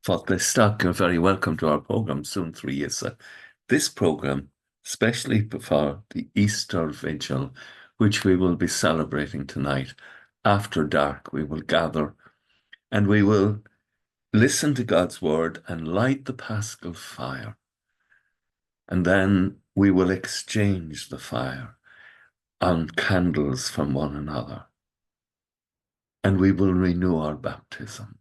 Folklore Stock, you're very welcome to our program, Suantraí Íosa. This program, especially before the Easter Vigil, which we will be celebrating tonight, after dark, we will gather and we will listen to God's word and light the Paschal fire. And then we will exchange the fire on candles from one another. And we will renew our baptism.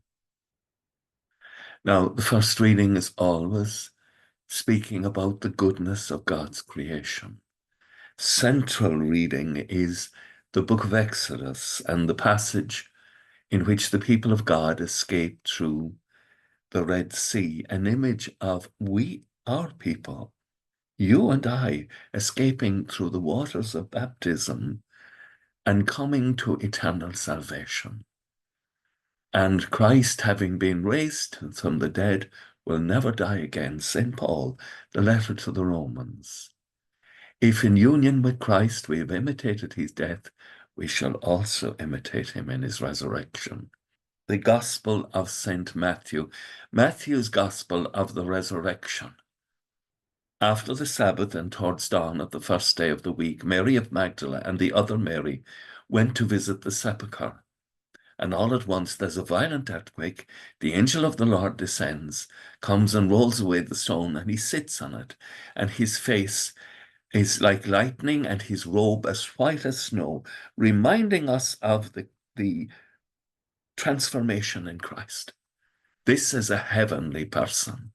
Now, the first reading is always speaking about the goodness of God's creation. Central reading is the book of Exodus and the passage in which the people of God escaped through the Red Sea, an image of our people, you and I, escaping through the waters of baptism and coming to eternal salvation. And Christ, having been raised from the dead, will never die again. St. Paul, the letter to the Romans. If in union with Christ we have imitated his death, we shall also imitate him in his resurrection. The Gospel of St. Matthew, Matthew's Gospel of the Resurrection. After the Sabbath and towards dawn of the first day of the week, Mary of Magdala and the other Mary went to visit the sepulchre. And all at once there's a violent earthquake. The angel of the Lord descends, comes and rolls away the stone, and he sits on it. And his face is like lightning, and his robe as white as snow, reminding us of the transformation in Christ. This is a heavenly person,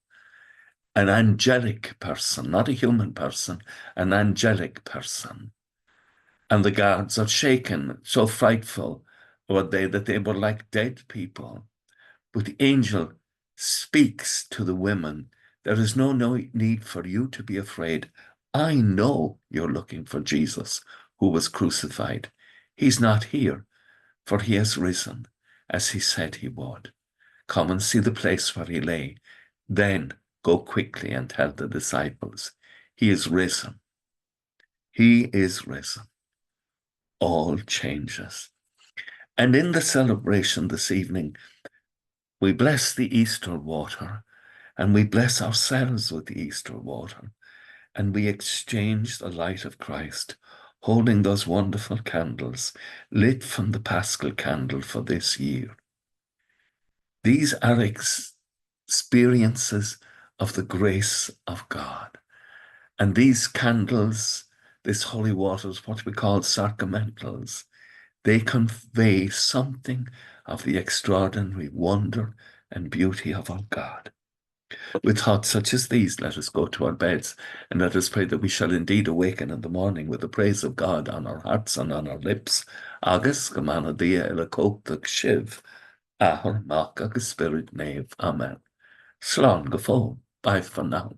an angelic person, not a human person, an angelic person. And the guards are shaken, so frightful were they that they were like dead people. But the angel speaks to the women. There is no need for you to be afraid. I know you're looking for Jesus, who was crucified. He's not here, for he has risen, as he said he would. Come and see the place where he lay. Then go quickly and tell the disciples, he is risen. He is risen. All changes. And in the celebration this evening, we bless the Easter water, and we bless ourselves with the Easter water, and we exchange the light of Christ, holding those wonderful candles lit from the Paschal candle for this year. These are experiences of the grace of God. And these candles, this holy water, is what we call sacramentals. They convey something of the extraordinary wonder and beauty of our God. With thoughts such as these, let us go to our beds, and let us pray that we shall indeed awaken in the morning with the praise of God on our hearts and on our lips. Agus gemana dia ila cótach shiv, ahar mach agus spirit nave. Amen. Slán go fóg. Bye for now.